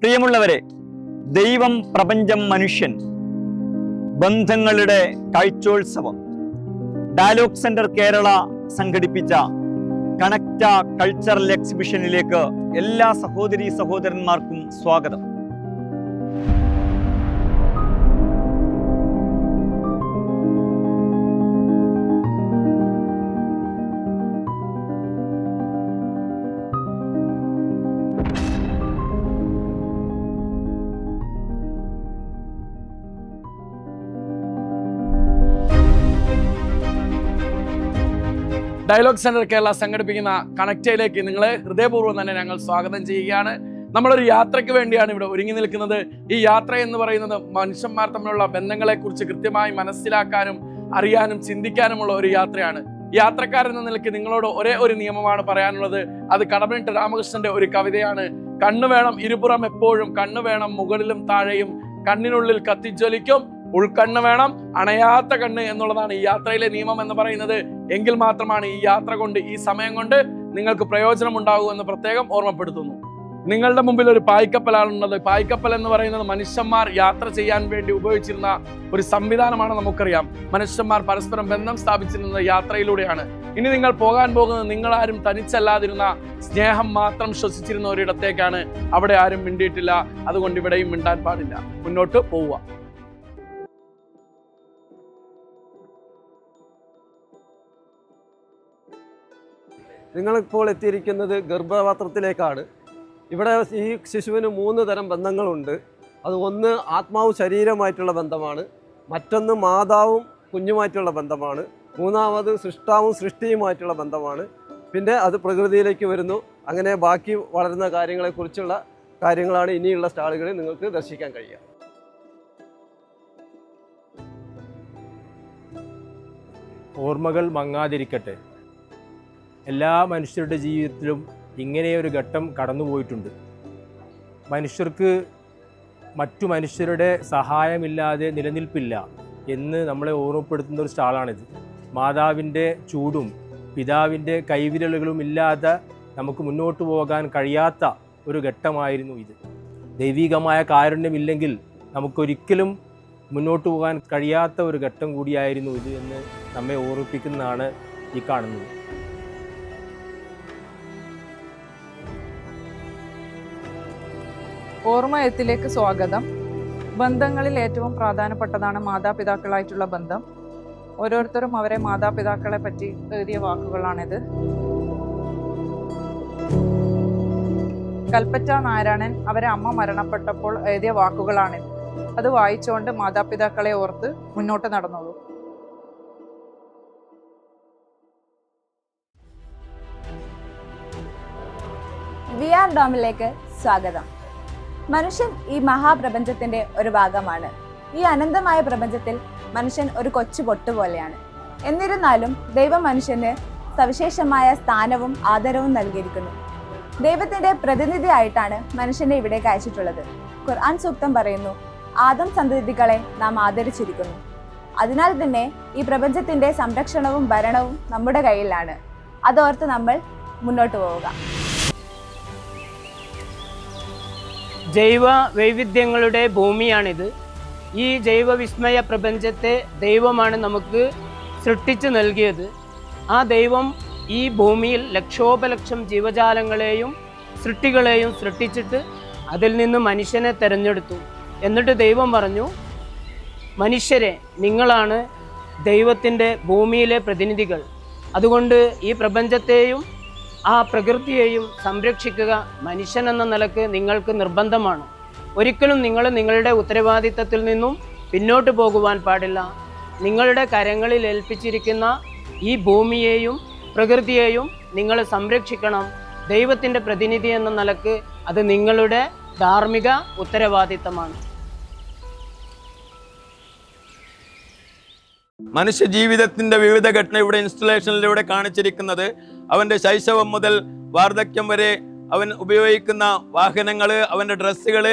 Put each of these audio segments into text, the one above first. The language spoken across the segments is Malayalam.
പ്രിയമുള്ളവരെ, ദൈവം, പ്രപഞ്ചം, മനുഷ്യൻ, ബന്ധങ്ങളുടെ കാഴ്ചോത്സവം ഡയലോഗ് സെന്റർ കേരള സംഘടിപ്പിച്ച കണക്റ്റ കൾച്ചറൽ എക്സിബിഷനിലേക്ക് എല്ലാ സഹോദരീ സഹോദരന്മാർക്കും സ്വാഗതം. ഡയലോഗ് സെന്റർ കേരള സംഘടിപ്പിക്കുന്ന കണക്റ്റയിലേക്ക് നിങ്ങളെ ഹൃദയപൂർവ്വം തന്നെ ഞങ്ങൾ സ്വാഗതം ചെയ്യുകയാണ്. നമ്മളൊരു യാത്രയ്ക്ക് വേണ്ടിയാണ് ഇവിടെ ഒരുങ്ങി നിൽക്കുന്നത്. ഈ യാത്ര എന്ന് പറയുന്നത് മനുഷ്യന്മാർ തമ്മിലുള്ള ബന്ധങ്ങളെക്കുറിച്ച് കൃത്യമായി മനസ്സിലാക്കാനും അറിയാനും ചിന്തിക്കാനുമുള്ള ഒരു യാത്രയാണ്. യാത്രക്കാരെന്ന നിലയ്ക്ക് നിങ്ങളോട് ഒരേ ഒരു നിയമമാണ് പറയാനുള്ളത്. അത് കടമനിട്ട രാമകൃഷ്ണന്റെ ഒരു കവിതയാണ്. കണ്ണു വേണം ഇരുപുറം എപ്പോഴും, കണ്ണു വേണം മുകളിലും താഴെയും, കണ്ണിനുള്ളിൽ കത്തിജ്വലിക്കും ഉൾക്കണ്ണ് വേണം അണയാത്ത കണ്ണ് എന്നുള്ളതാണ് ഈ യാത്രയിലെ നിയമം എന്ന് പറയുന്നത്. എങ്കിൽ മാത്രമാണ് ഈ യാത്ര കൊണ്ട്, ഈ സമയം കൊണ്ട് നിങ്ങൾക്ക് പ്രയോജനം ഉണ്ടാകൂ എന്ന് പ്രത്യേകം ഓർമ്മപ്പെടുത്തുന്നു. നിങ്ങളുടെ മുമ്പിൽ ഒരു പായ്ക്കപ്പലാണുള്ളത്. പായ്ക്കപ്പൽ എന്ന് പറയുന്നത് മനുഷ്യന്മാർ യാത്ര ചെയ്യാൻ വേണ്ടി ഉപയോഗിച്ചിരുന്ന ഒരു സംവിധാനമാണ്. നമുക്കറിയാം, മനുഷ്യന്മാർ പരസ്പരം ബന്ധം സ്ഥാപിച്ചിരുന്നത് യാത്രയിലൂടെയാണ്. ഇനി നിങ്ങൾ പോകാൻ പോകുന്നത് നിങ്ങളാരും തനിച്ചല്ലാതിരുന്ന, സ്നേഹം മാത്രം ശ്വസിച്ചിരുന്ന ഒരിടത്തേക്കാണ്. അവിടെ ആരും മിണ്ടിയിട്ടില്ല, അതുകൊണ്ട് ഇവിടെയും മിണ്ടാൻ പാടില്ല. മുന്നോട്ട് പോവുക. നിങ്ങളിപ്പോൾ എത്തിയിരിക്കുന്നത് ഗർഭപാത്രത്തിലേക്കാണ്. ഇവിടെ ഈ ശിശുവിന് 3 തരം ബന്ധങ്ങളുണ്ട്. അത് ഒന്ന് ആത്മാവും ശരീരവുമായിട്ടുള്ള ബന്ധമാണ്, മറ്റൊന്ന് മാതാവും കുഞ്ഞുമായിട്ടുള്ള ബന്ധമാണ്, മൂന്നാമത് സൃഷ്ടാവും സൃഷ്ടിയുമായിട്ടുള്ള ബന്ധമാണ്, പിന്നെ അത് പ്രകൃതിയിലേക്ക് വരുന്നു. അങ്ങനെ ബാക്കി വളരുന്ന കാര്യങ്ങളെക്കുറിച്ചുള്ള കാര്യങ്ങളാണ് ഇനിയുള്ള സ്റ്റാളുകളിൽ നിങ്ങൾക്ക് ദർശിക്കാൻ കഴിയുക. ഓർമ്മകൾ മങ്ങാതിരിക്കട്ടെ. എല്ലാ മനുഷ്യരുടെ ജീവിതത്തിലും ഇങ്ങനെയൊരു ഘട്ടം കടന്നുപോയിട്ടുണ്ട്. മനുഷ്യർക്ക് മറ്റു മനുഷ്യരുടെ സഹായമില്ലാതെ നിലനിൽപ്പില്ല എന്ന് നമ്മളെ ഓർമ്മപ്പെടുത്തുന്ന ഒരു സ്റ്റാളാണിത്. മാതാവിൻ്റെ ചൂടും പിതാവിൻ്റെ കൈവിരലുകളും ഇല്ലാതെ നമുക്ക് മുന്നോട്ട് പോകാൻ കഴിയാത്ത ഒരു ഘട്ടമായിരുന്നു ഇത്. ദൈവികമായ കാരുണ്യമില്ലെങ്കിൽ നമുക്കൊരിക്കലും മുന്നോട്ട് പോകാൻ കഴിയാത്ത ഒരു ഘട്ടം കൂടിയായിരുന്നു ഇത് എന്ന് നമ്മെ ഓർമ്മിപ്പിക്കുന്നതാണ് ഈ കാണുന്നത്. ഓർമ്മയത്തിലേക്ക് സ്വാഗതം. ബന്ധങ്ങളിൽ ഏറ്റവും പ്രധാനപ്പെട്ടതാണ് മാതാപിതാക്കളായിട്ടുള്ള ബന്ധം. ഓരോരുത്തരും അവരെ മാതാപിതാക്കളെ പറ്റി എഴുതിയ വാക്കുകളാണിത്. കൽപ്പറ്റ നാരായണൻ അവരെ അമ്മ മരണപ്പെട്ടപ്പോൾ എഴുതിയ വാക്കുകളാണിത്. അത് വായിച്ചുകൊണ്ട് മാതാപിതാക്കളെ ഓർത്ത് മുന്നോട്ട് നടന്നോളൂ. VR ഡോമിലേക്ക് സ്വാഗതം. മനുഷ്യൻ ഈ മഹാപ്രപഞ്ചത്തിന്റെ ഒരു ഭാഗമാണ്. ഈ അനന്തമായ പ്രപഞ്ചത്തിൽ മനുഷ്യൻ ഒരു കൊച്ചു പൊട്ട് പോലെയാണ്. എന്നിരുന്നാലും ദൈവം മനുഷ്യന് സവിശേഷമായ സ്ഥാനവും ആദരവും നൽകിയിരിക്കുന്നു. ദൈവത്തിന്റെ പ്രതിനിധിയായിട്ടാണ് മനുഷ്യനെ ഇവിടേക്ക് അയച്ചിട്ടുള്ളത്. ഖുർആൻ സൂക്തം പറയുന്നു, ആദം സന്തതികളെ നാം ആദരിച്ചിരിക്കുന്നു. അതിനാൽ തന്നെ ഈ പ്രപഞ്ചത്തിന്റെ സംരക്ഷണവും ഭരണവും നമ്മുടെ കയ്യിലാണ്. അതോർത്ത് നമ്മൾ മുന്നോട്ട് പോവുക. ജൈവ വൈവിധ്യങ്ങളുടെ ഭൂമിയാണിത്. ഈ ജൈവ വിസ്മയ പ്രപഞ്ചത്തെ ദൈവമാണ് നമുക്ക് സൃഷ്ടിച്ചു നൽകിയത്. ആ ദൈവം ഈ ഭൂമിയിൽ ലക്ഷോപലക്ഷം ജീവജാലങ്ങളെയും സൃഷ്ടികളെയും സൃഷ്ടിച്ചിട്ട് അതിൽ നിന്ന് മനുഷ്യനെ തിരഞ്ഞെടുത്തു. എന്നിട്ട് ദൈവം പറഞ്ഞു, മനുഷ്യരെ, നിങ്ങളാണ് ദൈവത്തിൻ്റെ ഭൂമിയിലെ പ്രതിനിധികൾ. അതുകൊണ്ട് ഈ പ്രപഞ്ചത്തെയും ആ പ്രകൃതിയെയും സംരക്ഷിക്കുക മനുഷ്യൻ എന്ന നിലക്ക് നിങ്ങൾക്ക് നിർബന്ധമാണ്. ഒരിക്കലും നിങ്ങൾ നിങ്ങളുടെ ഉത്തരവാദിത്തത്തിൽ നിന്നും പിന്നോട്ട് പോകുവാൻ പാടില്ല. നിങ്ങളുടെ കരങ്ങളിൽ ഏൽപ്പിച്ചിരിക്കുന്ന ഈ ഭൂമിയെയും പ്രകൃതിയെയും നിങ്ങൾ സംരക്ഷിക്കണം. ദൈവത്തിൻ്റെ പ്രതിനിധി എന്ന നിലക്ക് അത് നിങ്ങളുടെ ധാർമ്മിക ഉത്തരവാദിത്തമാണ്. മനുഷ്യ ജീവിതത്തിന്റെ വിവിധ ഘട്ടന ഇവിടെ ഇൻസ്റ്റലേഷനിലൂടെ കാണിച്ചിരിക്കുന്നത് അവന്റെ ശൈശവം മുതൽ വാർദ്ധക്യം വരെ അവൻ ഉപയോഗിക്കുന്ന വാഹനങ്ങൾ, അവന്റെ ഡ്രസ്സുകൾ,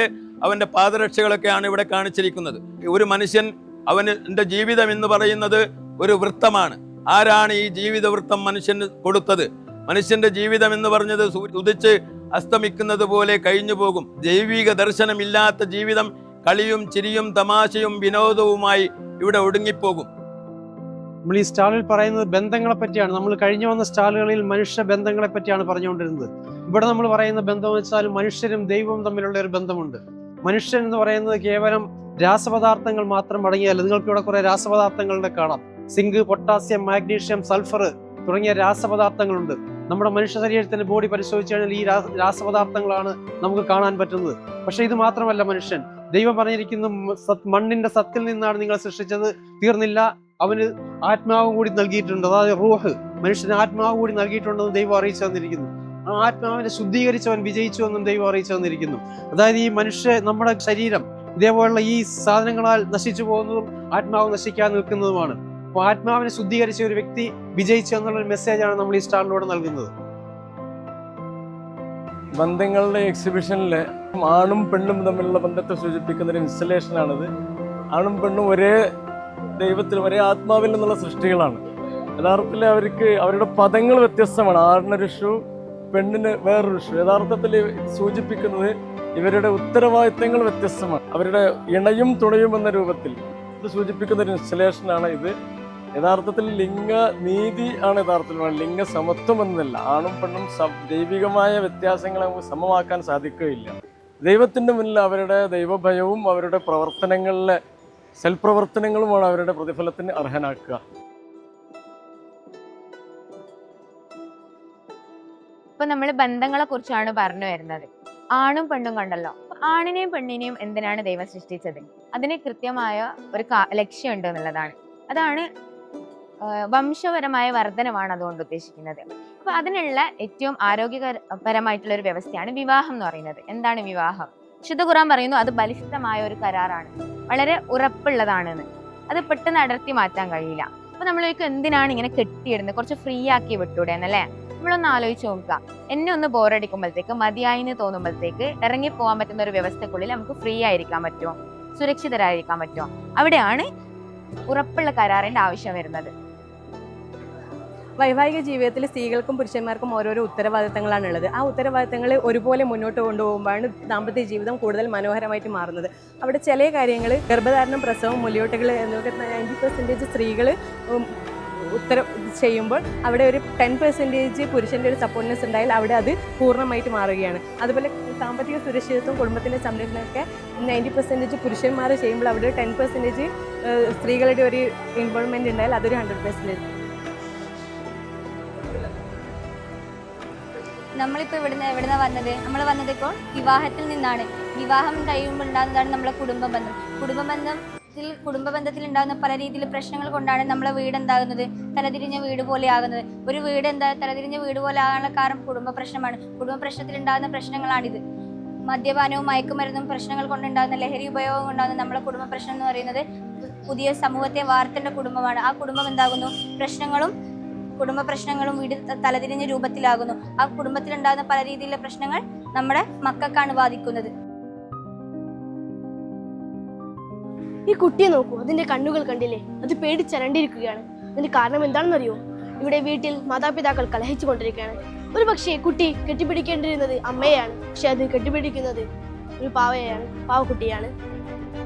അവന്റെ പാദരക്ഷകളൊക്കെയാണ് ഇവിടെ കാണിച്ചിരിക്കുന്നത്. ഒരു മനുഷ്യൻ, അവൻ്റെ ജീവിതം എന്ന് പറയുന്നത് ഒരു വൃത്തമാണ്. ആരാണ് ഈ ജീവിത വൃത്തം മനുഷ്യന് കൊടുത്തത്? മനുഷ്യന്റെ ജീവിതം എന്ന് പറഞ്ഞത് ഉദിച്ച് അസ്തമിക്കുന്നത് പോലെ കഴിഞ്ഞു പോകും. ദൈവിക ദർശനമില്ലാത്ത ജീവിതം കളിയും ചിരിയും തമാശയും വിനോദവുമായി ഇവിടെ ഒടുങ്ങിപ്പോകും. നമ്മൾ ഈ സ്റ്റാളിൽ പറയുന്നത് ബന്ധങ്ങളെ പറ്റിയാണ്. നമ്മൾ കഴിഞ്ഞു വന്ന സ്റ്റാളുകളിൽ മനുഷ്യ ബന്ധങ്ങളെ പറ്റിയാണ് പറഞ്ഞുകൊണ്ടിരുന്നത്. ഇവിടെ നമ്മൾ പറയുന്ന ബന്ധം വെച്ചാൽ മനുഷ്യരും ദൈവവും തമ്മിലുള്ള ഒരു ബന്ധമുണ്ട്. മനുഷ്യൻ എന്ന് പറയുന്നത് കേവലം രാസപദാർത്ഥങ്ങൾ മാത്രം അടങ്ങിയല്ല. നിങ്ങൾക്ക് ഇവിടെ കുറെ രാസപദാർത്ഥങ്ങളുടെ കാണാം. സിങ്ക്, പൊട്ടാസ്യം, മാഗ്നീഷ്യം, സൾഫർ തുടങ്ങിയ രാസപദാർത്ഥങ്ങളുണ്ട്. നമ്മുടെ മനുഷ്യ ശരീരത്തിന്റെ ബോഡി പരിശോധിച്ചു കഴിഞ്ഞാൽ ഈ രാസപദാർത്ഥങ്ങളാണ് നമുക്ക് കാണാൻ പറ്റുന്നത്. പക്ഷെ ഇത് മാത്രമല്ല മനുഷ്യൻ. ദൈവം പറഞ്ഞിരിക്കുന്നു, മണ്ണിന്റെ സത്തിൽ നിന്നാണ് നിങ്ങളെ സൃഷ്ടിച്ചത്, തീർന്നില്ല, അവന് ആത്മാവും കൂടി നൽകിയിട്ടുണ്ട്. അതായത് റൂഹ്, മനുഷ്യന് ആത്മാവ് കൂടി നൽകിയിട്ടുണ്ടെന്ന് ദൈവം അറിയിച്ചു തന്നിരിക്കുന്നു. ആ ആത്മാവിനെ ശുദ്ധീകരിച്ചവൻ വിജയിച്ചു എന്നും ദൈവം അറിയിച്ചു തന്നിരിക്കുന്നു. അതായത് ഈ നമ്മുടെ ശരീരം ഇതേപോലുള്ള ഈ സാധനങ്ങളാൽ നശിച്ചു പോകുന്നതും ആത്മാവ് നശിക്കാൻ നിൽക്കുന്നതുമാണ്. അപ്പോൾ ആത്മാവിനെ ശുദ്ധീകരിച്ച ഒരു വ്യക്തി വിജയിച്ചു എന്നുള്ളൊരു മെസ്സേജാണ് നമ്മൾ ഈ സ്റ്റാളിലൂടെ നൽകുന്നത്. ബന്ധങ്ങളുടെ എക്സിബിഷനിൽ ആണും പെണ്ണും തമ്മിലുള്ള ബന്ധത്തെ സൂചിപ്പിക്കുന്ന ഒരു ഇൻസ്റ്റലേഷനാണിത്. ആണും പെണ്ണും ഒരേ ദൈവത്തിൽ, ഒരേ ആത്മാവിൽ നിന്നുള്ള സൃഷ്ടികളാണ്. യഥാർത്ഥത്തിൽ അവരുടെ പദങ്ങൾ വ്യത്യസ്തമാണ്. ആണിനൊരു ഷൂ, പെണ്ണിന് വേറൊരു ഷൂ. യഥാർത്ഥത്തിൽ സൂചിപ്പിക്കുന്നത് ഇവരുടെ ഉത്തരവാദിത്തങ്ങൾ വ്യത്യസ്തമാണ്. അവരുടെ ഇണയും തുണയും എന്ന രൂപത്തിൽ ഇത് സൂചിപ്പിക്കുന്ന ഒരു ഇൻസ്റ്റലേഷനാണ് ഇത്. യഥാർത്ഥത്തിൽ ലിംഗനീതി ആണ് യഥാർത്ഥത്തിൽ, ലിംഗസമത്വം എന്നല്ല. ആണും പെണ്ണും ദൈവികമായ വ്യത്യാസങ്ങളെ നമുക്ക് സമമാക്കാൻ സാധിക്കുകയില്ല. ദൈവത്തിൻ്റെ മുന്നിൽ അവരുടെ ദൈവഭയവും അവരുടെ പ്രവർത്തനങ്ങളിലെ സൽപ്രവർത്തനങ്ങളുമാണ് അവരുടെ പ്രതിഫലത്തിന് അർഹനാക്കുക. ഇപ്പൊ നമ്മൾ ബന്ധങ്ങളെ കുറിച്ചാണ് പറഞ്ഞു വരുന്നത്. ആണും പെണ്ണും കണ്ടല്ലോ. ആണിനെയും പെണ്ണിനെയും എന്തിനാണ് ദൈവം സൃഷ്ടിച്ചത്? അതിന് കൃത്യമായ ഒരു ലക്ഷ്യമുണ്ട് എന്നുള്ളതാണ്. അതാണ് വംശപരമായ വർധനമാണ് അതുകൊണ്ട് ഉദ്ദേശിക്കുന്നത്. അപ്പൊ അതിനുള്ള ഏറ്റവും ആരോഗ്യപരമായിട്ടുള്ള ഒരു വ്യവസ്ഥയാണ് വിവാഹം എന്ന് പറയുന്നത്. എന്താണ് വിവാഹം? വിശുദ്ധ ഖുർആൻ പറയുന്നു അത് ബലിഷ്ഠമായ ഒരു കരാറാണ്, വളരെ ഉറപ്പുള്ളതാണെന്ന്. അത് പെട്ടെന്ന് അടർത്തി മാറ്റാൻ കഴിയില്ല. അപ്പൊ നമ്മളൊക്കെ എന്തിനാണ് ഇങ്ങനെ കെട്ടിയിടുന്നത്? കുറച്ച് ഫ്രീ ആക്കി വിട്ടൂടെ എന്നല്ലേ? നമ്മളൊന്ന് ആലോചിച്ച് നോക്കുക. എന്നെ ഒന്ന് ബോറടിക്കുമ്പോഴത്തേക്ക്, മതിയായിന്ന് തോന്നുമ്പോഴത്തേക്ക് ഇറങ്ങി പോകാൻ പറ്റുന്ന ഒരു വ്യവസ്ഥക്കുള്ളിൽ നമുക്ക് ഫ്രീ ആയിരിക്കാൻ പറ്റുമോ? സുരക്ഷിതരായിരിക്കാൻ പറ്റുമോ? അവിടെയാണ് ഉറപ്പുള്ള കരാറിന്റെ ആവശ്യം വരുന്നത്. വൈവാഹിക ജീവിതത്തിൽ സ്ത്രീകൾക്കും പുരുഷന്മാർക്കും ഓരോരോ ഉത്തരവാദിത്തങ്ങളാണ് ഉള്ളത്. ആ ഉത്തരവാദിത്തങ്ങൾ ഒരുപോലെ മുന്നോട്ട് കൊണ്ടുപോകുമ്പോഴാണ് ദാമ്പത്യ ജീവിതം കൂടുതൽ മനോഹരമായിട്ട് മാറുന്നത്. അവിടെ ചില കാര്യങ്ങൾ, ഗർഭധാരണം, പ്രസവം, മുലയൂട്ടുകൾ എന്നൊക്കെ 90% സ്ത്രീകൾ ചെയ്യുമ്പോൾ അവിടെ ഒരു 10% പുരുഷൻ്റെ ഒരു സപ്പോർട്ട്നെസ് ഉണ്ടായാൽ അവിടെ അത് പൂർണ്ണമായിട്ട് മാറുകയാണ്. അതുപോലെ സാമ്പത്തിക സുരക്ഷിതത്വം, കുടുംബത്തിൻ്റെ സംരക്ഷണമൊക്കെ 90% പുരുഷന്മാർ ചെയ്യുമ്പോൾ അവിടെ 10% സ്ത്രീകളുടെ ഒരു ഇൻവോൾവ്മെൻറ്റ് ഉണ്ടായാൽ അതൊരു 100%. നമ്മളിപ്പോൾ എവിടുന്ന വന്നത്? നമ്മൾ വന്നത് ഇപ്പോൾ വിവാഹത്തിൽ നിന്നാണ്. വിവാഹം കഴിയുമ്പോൾ ഉണ്ടാകുന്നതാണ് നമ്മളെ കുടുംബ ബന്ധം. കുടുംബബന്ധത്തിൽ ഉണ്ടാകുന്ന പല രീതിയിൽ പ്രശ്നങ്ങൾ കൊണ്ടാണ് നമ്മളെ വീട് എന്താകുന്നത്? തലതിരിഞ്ഞ വീട് പോലെ ആകുന്നത്. ഒരു വീട് തലതിരിഞ്ഞ വീട് പോലെ ആകാനുള്ള കാരണം കുടുംബ പ്രശ്നമാണ്. കുടുംബ പ്രശ്നത്തിൽ ഉണ്ടാകുന്ന പ്രശ്നങ്ങളാണിത്. മദ്യപാനവും മയക്കുമരുന്നും പ്രശ്നങ്ങൾ കൊണ്ടുണ്ടാകുന്ന, ലഹരി ഉപയോഗം കൊണ്ടാകുന്ന നമ്മളെ കുടുംബ പ്രശ്നം എന്ന് പറയുന്നത് പുതിയ സമൂഹത്തെ വാർത്തേണ്ട കുടുംബമാണ്. ആ കുടുംബം എന്താകുന്നു? കുടുംബ പ്രശ്നങ്ങളും വീട് തലതിരിഞ്ഞ രൂപത്തിലാകുന്നു. ആ കുടുംബത്തിലുണ്ടാകുന്ന പല രീതിയിലുള്ള പ്രശ്നങ്ങൾ നമ്മുടെ മക്കൾക്കാണ് ബാധിക്കുന്നത്. ഈ കുട്ടിയെ നോക്കൂ, അതിന്റെ കണ്ണുകൾ കണ്ടില്ലേ? അത് പേടിച്ചരണ്ടിരിക്കുകയാണ്. അതിന്റെ കാരണം എന്താണെന്നറിയോ? ഇവിടെ വീട്ടിൽ മാതാപിതാക്കൾ കലഹിച്ചു കൊണ്ടിരിക്കുകയാണ്. ഒരു പക്ഷേ കുട്ടി കെട്ടിപ്പിടിക്കേണ്ടിരുന്നത് അമ്മയെയാണ്, പക്ഷെ അത് കെട്ടിപ്പിടിക്കുന്നത് ഒരു പാവക്കുട്ടിയാണ്.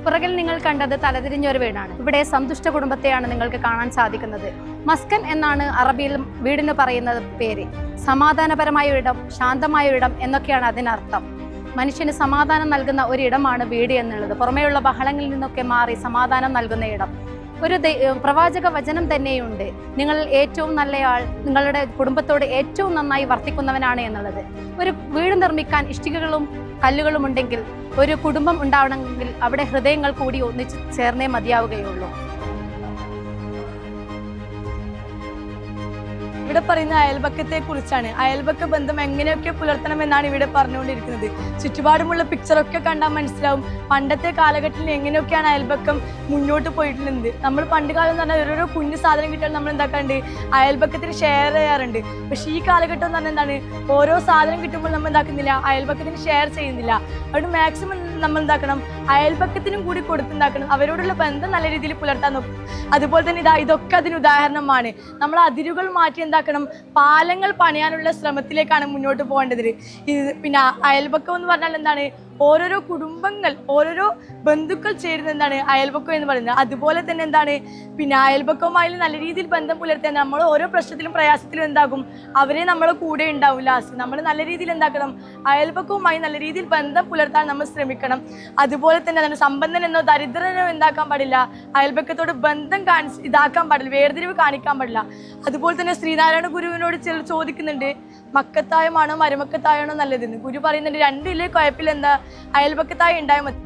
പുറകിൽ നിങ്ങൾ കണ്ടത് തലതിരിഞ്ഞൊരു വീടാണ്. ഇവിടെ സന്തുഷ്ട കുടുംബത്തെയാണ് നിങ്ങൾക്ക് കാണാൻ സാധിക്കുന്നത്. മസ്കൻ എന്നാണ് അറബിയിൽ വീടിന് പറയുന്ന പേര്. സമാധാനപരമായ ഇടം, ശാന്തമായ ഇടം എന്നൊക്കെയാണ് അതിനർത്ഥം. മനുഷ്യന് സമാധാനം നൽകുന്ന ഒരിടമാണ് വീട് എന്നുള്ളത്. പുറമേയുള്ള ബഹളങ്ങളിൽ നിന്നൊക്കെ മാറി സമാധാനം നൽകുന്ന ഇടം. ഒരു പ്രവാചക വചനം തന്നെയുണ്ട്, നിങ്ങൾ ഏറ്റവും നല്ലയാൾ നിങ്ങളുടെ കുടുംബത്തോട് ഏറ്റവും നന്നായി വർത്തിക്കുന്നവനാണ് എന്നുള്ളത്. ഒരു വീട് നിർമ്മിക്കാൻ ഇഷ്ടികകളും കല്ലുകളും ഉണ്ടെങ്കിൽ ഒരു കുടുംബം ഉണ്ടാവണമെങ്കിൽ അവിടെ ഹൃദയങ്ങൾ കൂടി ഒന്നിച്ച് ചേർന്നേ മതിയാവുകയുള്ളൂ. ഇവിടെ പറയുന്ന അയൽപക്കത്തെ കുറിച്ചാണ്. അയൽപക്ക ബന്ധം എങ്ങനെയൊക്കെ പുലർത്തണമെന്നാണ് ഇവിടെ പറഞ്ഞുകൊണ്ടിരിക്കുന്നത്. ചുറ്റുപാടുമുള്ള പിക്ചറൊക്കെ കണ്ടാൽ മനസ്സിലാവും പണ്ടത്തെ കാലഘട്ടത്തിൽ എങ്ങനെയൊക്കെയാണ് അയൽപക്കം മുന്നോട്ട് പോയിട്ടുള്ളത്. നമ്മൾ പണ്ട് കാലം എന്ന് പറഞ്ഞാൽ ഓരോരോ കുഞ്ഞു സാധനം കിട്ടിയാൽ നമ്മൾ എന്താക്കാറുണ്ട്? അയൽപക്കത്തിന് ഷെയർ ചെയ്യാറുണ്ട്. പക്ഷേ ഈ കാലഘട്ടം എന്ന് പറഞ്ഞാൽ എന്താണ്? ഓരോ സാധനം കിട്ടുമ്പോൾ നമ്മൾ എന്താക്കുന്നില്ല? അയൽപക്കത്തിന് ഷെയർ ചെയ്യുന്നില്ല. അതുകൊണ്ട് മാക്സിമം നമ്മൾ എന്താക്കണം? അയൽപക്കത്തിനും കൂടി കൊടുത്തുണ്ടാക്കണം, അവരോടുള്ള ബന്ധം നല്ല രീതിയിൽ പുലർത്താൻ നോക്കും. അതുപോലെ തന്നെ ഇതൊക്കെ അതിന് ഉദാഹരണമാണ്. നമ്മൾ അതിരുകൾ മാറ്റി എന്താക്കണം, പാലങ്ങൾ പണിയാനുള്ള ശ്രമത്തിലേക്കാണ് മുന്നോട്ട് പോകേണ്ടത്. പിന്നെ അയൽപക്കം എന്ന് പറഞ്ഞാൽ എന്താണ്, ഓരോരോ കുടുംബങ്ങൾ, ഓരോരോ ബന്ധുക്കൾ ചേരുന്ന എന്താണ് അയൽപക്കം എന്ന് പറയുന്നത്. അതുപോലെ തന്നെ എന്താണ്, പിന്നെ അയൽപക്കവുമായി നല്ല രീതിയിൽ ബന്ധം പുലർത്താൻ നമ്മൾ ഓരോ പ്രശ്നത്തിലും പ്രയാസത്തിലും എന്താകും, അവരെ നമ്മളെ കൂടെ ഉണ്ടാവും. ലാസ്റ്റ് നമ്മൾ നല്ല രീതിയിൽ എന്താക്കണം, അയൽപക്കവുമായി നല്ല രീതിയിൽ ബന്ധം പുലർത്താൻ നമ്മൾ ശ്രമിക്കണം. അതുപോലെ തന്നെ എന്താണ്, സമ്പന്നൻ എന്നോ ദരിദ്രനോ എന്താക്കാൻ പാടില്ല, അയൽപക്കത്തോട് ബന്ധം ഇതാക്കാൻ പാടില്ല, വേർതിരിവ് കാണിക്കാൻ പാടില്ല. അതുപോലെ തന്നെ ശ്രീനാരായണ ഗുരുവിനോട് ചിലർ ചോദിക്കുന്നുണ്ട്, മക്കത്തായമാണോ മരുമക്കത്തായാണോ നല്ലതെന്ന്. ഗുരു പറയുന്നുണ്ട്, രണ്ടില്ലേ കുഴപ്പമില്ല, എന്താ അയൽപക്കത്തായ ഉണ്ടായാൽ മതി.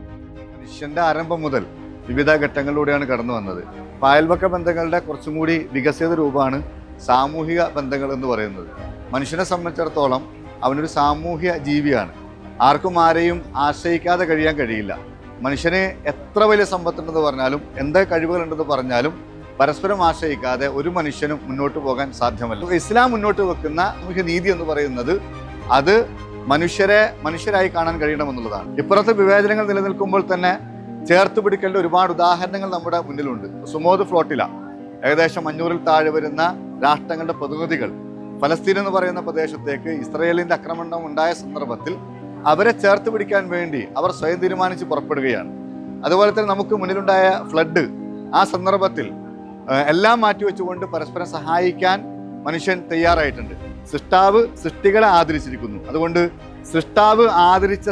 മനുഷ്യന്റെ ആരംഭം മുതൽ വിവിധ ഘട്ടങ്ങളിലൂടെയാണ് കടന്നു വന്നത്. അയൽപക്ക ബന്ധങ്ങളുടെ കുറച്ചും കൂടി വികസിത രൂപമാണ് സാമൂഹിക ബന്ധങ്ങൾ എന്ന് പറയുന്നത്. മനുഷ്യനെ സംബന്ധിച്ചിടത്തോളം അവനൊരു സാമൂഹ്യ ജീവിയാണ്. ആർക്കും ആരെയും ആശ്രയിക്കാതെ കഴിയാൻ കഴിയില്ല. മനുഷ്യന് എത്ര വലിയ സമ്പത്തുണ്ടെന്ന് പറഞ്ഞാലും എന്ത് കഴിവുകളുണ്ടെന്ന് പറഞ്ഞാലും പരസ്പരം ആശ്രയിക്കാതെ ഒരു മനുഷ്യനും മുന്നോട്ട് പോകാൻ സാധ്യമല്ല. ഇസ്ലാം മുന്നോട്ട് വെക്കുന്ന സാമൂഹ്യ നീതി എന്ന് പറയുന്നത് അത് മനുഷ്യരായി കാണാൻ കഴിയണമെന്നുള്ളതാണ്. ഇപ്പുറത്തെ വിവേചനങ്ങൾ നിലനിൽക്കുമ്പോൾ തന്നെ ചേർത്ത് പിടിക്കേണ്ട ഒരുപാട് ഉദാഹരണങ്ങൾ നമ്മുടെ മുന്നിലുണ്ട്. സുമോദ് ഫ്ലോട്ടില, ഏകദേശം 500-ൽ താഴെ വരുന്ന രാഷ്ട്രങ്ങളുടെ പ്രതിനിധികൾ ഫലസ്തീൻ എന്ന് പറയുന്ന പ്രദേശത്തേക്ക് ഇസ്രയേലിന്റെ ആക്രമണം ഉണ്ടായ സന്ദർഭത്തിൽ അവരെ ചേർത്ത് പിടിക്കാൻ വേണ്ടി അവർ സ്വയം തീരുമാനിച്ച് പുറപ്പെടുകയാണ്. അതുപോലെ തന്നെ നമുക്ക് മുന്നിലുണ്ടായ ഫ്ലഡ്, ആ സന്ദർഭത്തിൽ എല്ലാം മാറ്റിവെച്ചുകൊണ്ട് പരസ്പരം സഹായിക്കാൻ മനുഷ്യൻ തയ്യാറായിട്ടുണ്ട്. സൃഷ്ടാവ് സൃഷ്ടികളെ ആദരിച്ചിരിക്കുന്നു. അതുകൊണ്ട് സൃഷ്ടാവ് ആദരിച്ച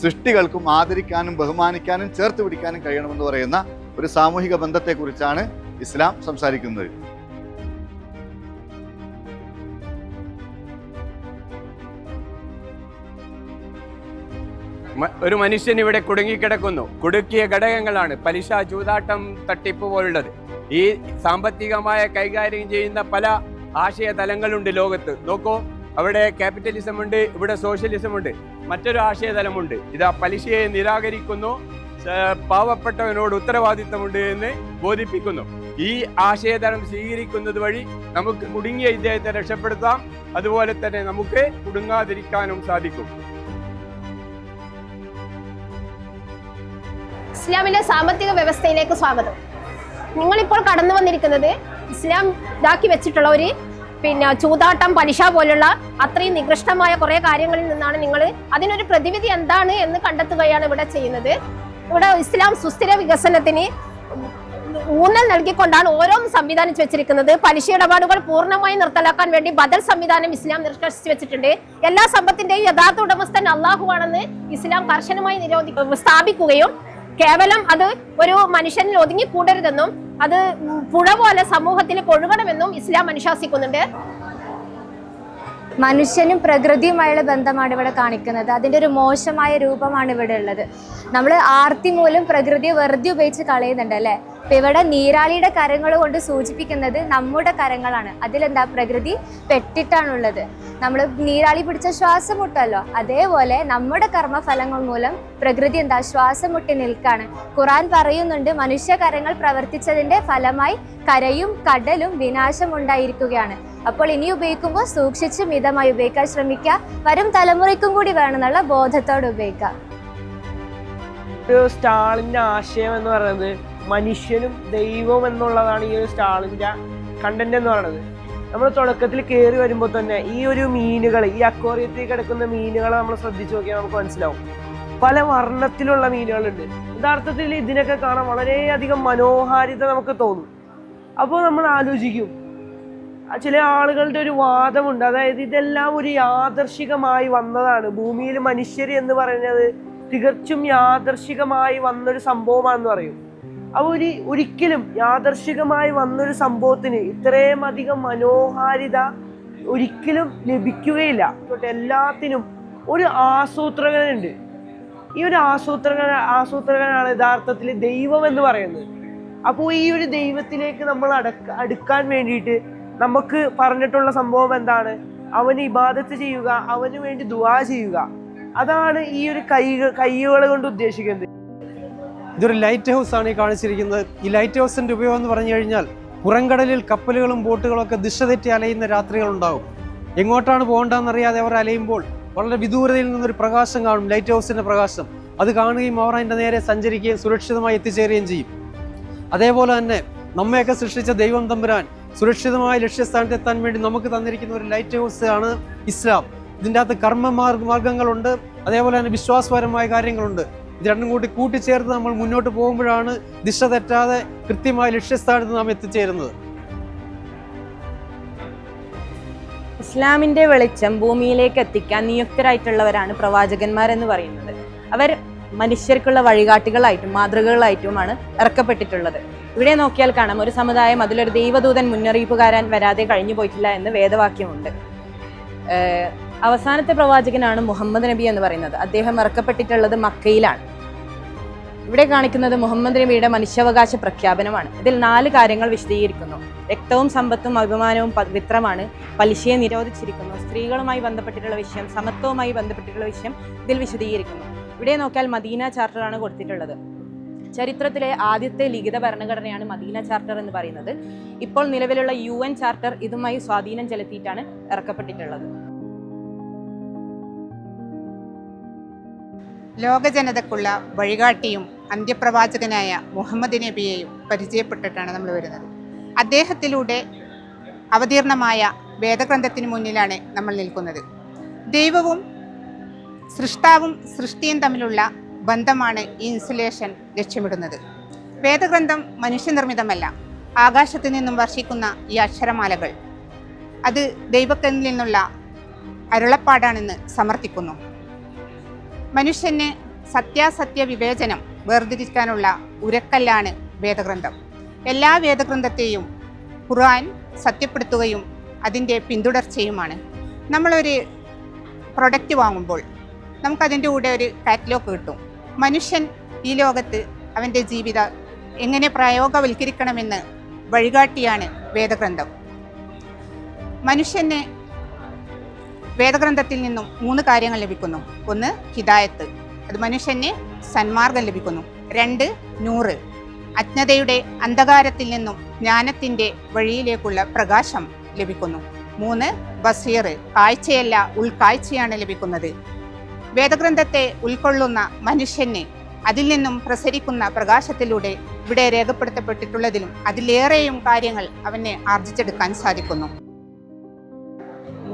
സൃഷ്ടികൾക്കും ആദരിക്കാനും ബഹുമാനിക്കാനും ചേർത്ത് പിടിക്കാനും കഴിയണമെന്ന് പറയുന്ന ഒരു സാമൂഹിക ബന്ധത്തെക്കുറിച്ചാണ് ഇസ്ലാം സംസാരിക്കുന്നത്. ഒരു മനുഷ്യൻ ഇവിടെ കുടുങ്ങിക്കിടക്കുന്നു. കുടുക്കിയ ഘടകങ്ങളാണ് പലിശ, ചൂതാട്ടം, തട്ടിപ്പ് പോലുള്ളത്. ഈ സാമ്പത്തികമായ കൈകാര്യം ചെയ്യുന്ന പല ആശയ തലങ്ങളുണ്ട് ലോകത്ത്. നോക്കൂ, അവിടെ ക്യാപിറ്റലിസം ഉണ്ട്, ഇവിടെ സോഷ്യലിസം ഉണ്ട്, മറ്റൊരു ആശയതലമുണ്ട്. ഇതാ പലിശയെ നിരാകരിക്കുന്നു, പാവപ്പെട്ടവനോട് ഉത്തരവാദിത്തമുണ്ട് എന്ന് ബോധിപ്പിക്കുന്നു. ഈ ആശയതലം സ്വീകരിക്കുന്നത് വഴി നമുക്ക് കുടുങ്ങിയ ഇദ്ദേഹത്തെ രക്ഷപ്പെടുത്താം, അതുപോലെ തന്നെ നമുക്ക് കുടുങ്ങാതിരിക്കാനും സാധിക്കും. ഇസ്ലാമിലെ സാമ്പത്തിക വ്യവസ്ഥയിലേക്ക് സ്വാഗതം. നിങ്ങളിപ്പോൾ കടന്നു വന്നിരിക്കുന്നത് ഇസ്ലാം ഇതാക്കി വെച്ചിട്ടുള്ള ഒരു ചൂതാട്ടം, പലിശ പോലുള്ള അത്രയും നികൃഷ്ടമായ കുറേ കാര്യങ്ങളിൽ നിന്നാണ് നിങ്ങൾ അതിനൊരു പ്രതിവിധി എന്താണ് എന്ന് കണ്ടെത്തുകയാണ് ഇവിടെ ചെയ്യുന്നത്. ഇവിടെ ഇസ്ലാം സുസ്ഥിര വികസനത്തിന് ഊന്നൽ നൽകിക്കൊണ്ടാണ് ഓരോന്നും സംവിധാനിച്ചു വെച്ചിരിക്കുന്നത്. പലിശ ഇടപാടുകൾ പൂർണ്ണമായി നിർത്തലാക്കാൻ വേണ്ടി ബദൽ സംവിധാനം ഇസ്ലാം നിഷ്കർഷിച്ചു വെച്ചിട്ടുണ്ട്. എല്ലാ സമ്പത്തിന്റെയും യഥാർത്ഥ ഉടമസ്ഥൻ അള്ളാഹുവാണെന്ന് ഇസ്ലാം കർശനമായി സ്ഥാപിക്കുകയും കേവലം അത് ഒരു മനുഷ്യനിൽ ഒതുങ്ങിക്കൂടരുതെന്നും അത് പുഴ പോലെ സമൂഹത്തിലേക്ക് ഒഴുകണമെന്നും ഇസ്ലാം അനുശാസിക്കുന്നുണ്ട്. മനുഷ്യനും പ്രകൃതിയുമായുള്ള ബന്ധമാണ് ഇവിടെ കാണിക്കുന്നത്. അതിൻ്റെ ഒരു മോശമായ രൂപമാണ് ഇവിടെ ഉള്ളത്. നമ്മൾ ആർത്തി മൂലം പ്രകൃതിയെ വെറുതെ ഉപയോഗിച്ച് കളയുന്നുണ്ട് അല്ലേ. അപ്പം ഇവിടെ നീരാളിയുടെ കരങ്ങൾ കൊണ്ട് സൂചിപ്പിക്കുന്നത് നമ്മുടെ കരങ്ങളാണ്. അതിലെന്താ, പ്രകൃതി പെട്ടിട്ടാണുള്ളത്. നമ്മൾ നീരാളി പിടിച്ച ശ്വാസം മുട്ടല്ലോ, അതേപോലെ നമ്മുടെ കർമ്മഫലങ്ങൾ മൂലം പ്രകൃതി ശ്വാസം മുട്ടി നിൽക്കാണ്. ഖുർആൻ പറയുന്നുണ്ട്, മനുഷ്യ കരങ്ങൾ പ്രവർത്തിച്ചതിൻ്റെ ഫലമായി കരയും കടലും വിനാശമുണ്ടായിരിക്കുകയാണ്. അപ്പോൾ ഇനി ഉപയോഗിക്കുമ്പോൾ സൂക്ഷിച്ച് മിതമായി ഉപയോഗിക്കാൻ ശ്രമിക്കുക. വരും തലമുറയ്ക്കും കൂടി വേണമെന്നുള്ള ബോധത്തോടെ ഉപയോഗിക്കുക. ഒരു സ്റ്റാളിൻ്റെ ആശയം എന്ന് പറയുന്നത് മനുഷ്യനും ദൈവവും എന്നുള്ളതാണ് ഈ ഒരു സ്റ്റാളിൻ്റെ കണ്ടന്റ് എന്ന് പറയുന്നത്. നമ്മൾ തുടക്കത്തിൽ കയറി വരുമ്പോൾ തന്നെ ഈ ഒരു മീനുകൾ, ഈ അക്വേറിയത്തിൽ കിടക്കുന്ന മീനുകളെ നമ്മൾ ശ്രദ്ധിച്ചു നോക്കിയാൽ നമുക്ക് മനസ്സിലാവും. പല വർണ്ണത്തിലുള്ള മീനുകളുണ്ട്. യഥാർത്ഥത്തിൽ ഇതിനൊക്കെ കാണാൻ വളരെയധികം മനോഹാരിത നമുക്ക് തോന്നും. അപ്പോൾ നമ്മൾ ആലോചിക്കും, ചില ആളുകളുടെ ഒരു വാദമുണ്ട്, അതായത് ഇതെല്ലാം ഒരു യാദർശികമായി വന്നതാണ്. ഭൂമിയിൽ മനുഷ്യർ എന്ന് പറയുന്നത് തികച്ചും യാദർശികമായി വന്നൊരു സംഭവമാണെന്ന് പറയും. അപ്പോൾ ഒരിക്കലും യാദർശികമായി വന്നൊരു സംഭവത്തിന് ഇത്രയും അധികം മനോഹാരിത ഒരിക്കലും ലഭിക്കുകയില്ല. എല്ലാത്തിനും ഒരു ആസൂത്രകനുണ്ട്. ഈ ഒരു ആസൂത്രകനാണ് യഥാർത്ഥത്തിൽ ദൈവം എന്ന് പറയുന്നത്. അപ്പോൾ ഈ ഒരു ദൈവത്തിലേക്ക് നമ്മൾ അടുക്കാൻ വേണ്ടിയിട്ട് നമുക്ക് പറഞ്ഞിട്ടുള്ള സംഭവം എന്താണ്? അവന് ഇബാദത്ത് ചെയ്യുക, അവന് വേണ്ടി ദുആ ചെയ്യുക. അതാണ് ഈ ഒരു കൈകൾ കൊണ്ട് ഉദ്ദേശിക്കുന്നത്. ഇതൊരു ലൈറ്റ് ഹൗസ് ആണ് ഈ കാണിച്ചിരിക്കുന്നത്. ഈ ലൈറ്റ് ഹൗസിന്റെ ഉപയോഗം എന്ന് പറഞ്ഞു കഴിഞ്ഞാൽ പുറംകടലിൽ കപ്പലുകളും ബോട്ടുകളും ഒക്കെ ദിശ തെറ്റി അലയുന്ന രാത്രികളുണ്ടാവും. എങ്ങോട്ടാണ് പോകേണ്ടതെന്നറിയാതെ അവർ അലയുമ്പോൾ വളരെ വിദൂരതയിൽ നിന്നൊരു പ്രകാശം കാണും, ലൈറ്റ് ഹൗസിന്റെ പ്രകാശം. അത് കാണുകയും അവർ അതിൻ്റെ നേരെ സഞ്ചരിക്കുകയും സുരക്ഷിതമായി എത്തിച്ചേരുകയും ചെയ്യും. അതേപോലെ തന്നെ നമ്മയൊക്കെ സൃഷ്ടിച്ച ദൈവം തമ്പുരാൻ സുരക്ഷിതമായ ലക്ഷ്യസ്ഥാനത്ത് എത്താൻ വേണ്ടി നമുക്ക് തന്നിരിക്കുന്ന ഒരു ലൈറ്റ് ഹൗസ് ആണ് ഇസ്ലാം. ഇതിൻ്റെ അകത്ത് മാർഗങ്ങളുണ്ട്, അതേപോലെ തന്നെ വിശ്വാസപരമായ കാര്യങ്ങളുണ്ട്. ഇത് രണ്ടും കൂട്ടിച്ചേർത്ത് നമ്മൾ മുന്നോട്ട് പോകുമ്പോഴാണ് ദിശ തെറ്റാതെ കൃത്യമായ ലക്ഷ്യസ്ഥാനത്ത് നാം എത്തിച്ചേരുന്നത്. ഇസ്ലാമിന്റെ വെളിച്ചം ഭൂമിയിലേക്ക് എത്തിക്കാൻ നിയുക്തരായിട്ടുള്ളവരാണ് പ്രവാചകന്മാരെന്ന് പറയുന്നത്. അവർ മനുഷ്യർക്കുള്ള വഴികാട്ടികളായിട്ടും മാതൃകകളായിട്ടുമാണ് ഇറക്കപ്പെട്ടിട്ടുള്ളത്. ഇവിടെ നോക്കിയാൽ കാണാം, ഒരു സമുദായം അതിലൊരു ദൈവദൂതൻ മുന്നറിയിപ്പുകാരൻ വരാതെ കഴിഞ്ഞു പോയിട്ടില്ല എന്ന് വേദവാക്യമുണ്ട്. അവസാനത്തെ പ്രവാചകനാണ് മുഹമ്മദ് നബി എന്ന് പറയുന്നത്. അദ്ദേഹം ഇറക്കപ്പെട്ടിട്ടുള്ളത് മക്കയിലാണ്. ഇവിടെ കാണിക്കുന്നത് മുഹമ്മദ് നബിയുടെ മനുഷ്യാവകാശ പ്രഖ്യാപനമാണ്. ഇതിൽ 4 കാര്യങ്ങൾ വിശദീകരിക്കുന്നു. രക്തവും സമ്പത്തും അഭിമാനവും പവിത്രമാണ്, പലിശയെ നിരോധിച്ചിരിക്കുന്നു, സ്ത്രീകളുമായി ബന്ധപ്പെട്ടിട്ടുള്ള വിഷയം, സമത്വവുമായി ബന്ധപ്പെട്ടിട്ടുള്ള വിഷയം ഇതിൽ വിശദീകരിക്കുന്നു. ഇവിടെ നോക്കിയാൽ മദീന ചാർട്ടറാണ് കൊടുത്തിട്ടുള്ളത്. ചരിത്രത്തിലെ ആദ്യത്തെ ലിഖിത ഭരണഘടനയാണ് മദീന ചാർട്ടർ എന്ന് പറയുന്നത്. ഇപ്പോൾ നിലവിലുള്ള UN ചാർട്ടർ ഇതുമായി സ്വാധീനം ചെലുത്തിയിട്ടാണ് ഇറക്കപ്പെട്ടിട്ടുള്ളത്. ലോകജനതക്കുള്ള വഴികാട്ടിയും അന്ത്യപ്രവാചകനായ മുഹമ്മദ് നബിയെയും പരിചയപ്പെട്ടിട്ടാണ് നമ്മൾ വരുന്നത്. അദ്ദേഹത്തിലൂടെ അവതീർണമായ വേദഗ്രന്ഥത്തിന് മുന്നിലാണ് നമ്മൾ നിൽക്കുന്നത്. ദൈവവും സൃഷ്ടാവും സൃഷ്ടിയും തമ്മിലുള്ള ബന്ധമാണ് ഈ ഇൻസുലേഷൻ ലക്ഷ്യമിടുന്നത്. വേദഗ്രന്ഥം മനുഷ്യനിർമ്മിതമല്ല. ആകാശത്ത് നിന്നും വർഷിക്കുന്ന ഈ അക്ഷരമാലകൾ അത് ദൈവത്തിൽ നിന്നുള്ള അരുളപ്പാടാണെന്ന് സമർത്ഥിക്കുന്നു. മനുഷ്യന് സത്യാസത്യ വിവേചനം വേർതിരിക്കാനുള്ള ഉരക്കല്ലാണ് വേദഗ്രന്ഥം. എല്ലാ വേദഗ്രന്ഥത്തെയും ഖുർആൻ സത്യപ്പെടുത്തുകയും അതിൻ്റെ പിന്തുടർച്ചയുമാണ്. നമ്മളൊരു പ്രൊഡക്റ്റ് വാങ്ങുമ്പോൾ നമുക്കതിൻ്റെ കൂടെ ഒരു കാറ്റലോഗ് കിട്ടും. മനുഷ്യൻ ഈ ലോകത്ത് അവൻ്റെ ജീവിതം എങ്ങനെ പ്രയോഗവൽക്കരിക്കണമെന്ന് വഴികാട്ടിയാണ് വേദഗ്രന്ഥം. മനുഷ്യന് വേദഗ്രന്ഥത്തിൽ നിന്നും 3 കാര്യങ്ങൾ ലഭിക്കുന്നു. 1 ഹിദായത്ത്, അത് മനുഷ്യന് സന്മാർഗം ലഭിക്കുന്നു. 2 നൂറ്, അജ്ഞതയുടെ അന്ധകാരത്തിൽ നിന്നും ജ്ഞാനത്തിൻ്റെ വഴിയിലേക്കുള്ള പ്രകാശം ലഭിക്കുന്നു. 3 ബസീർ, കാഴ്ചയല്ല ഉൾക്കാഴ്ചയാണ് ലഭിക്കുന്നത്. വേദഗ്രന്ഥത്തെ ഉൾക്കൊള്ളുന്ന മനുഷ്യന് അതിൽ നിന്നും പ്രസരിക്കുന്ന പ്രകാശത്തിലൂടെ ഇവിടെ രേഖപ്പെടുത്തപ്പെട്ടിട്ടുള്ളതിലും അതിലേറെയും കാര്യങ്ങൾ അവനെ ആർജിച്ചെടുക്കാൻ സാധിക്കുന്നു.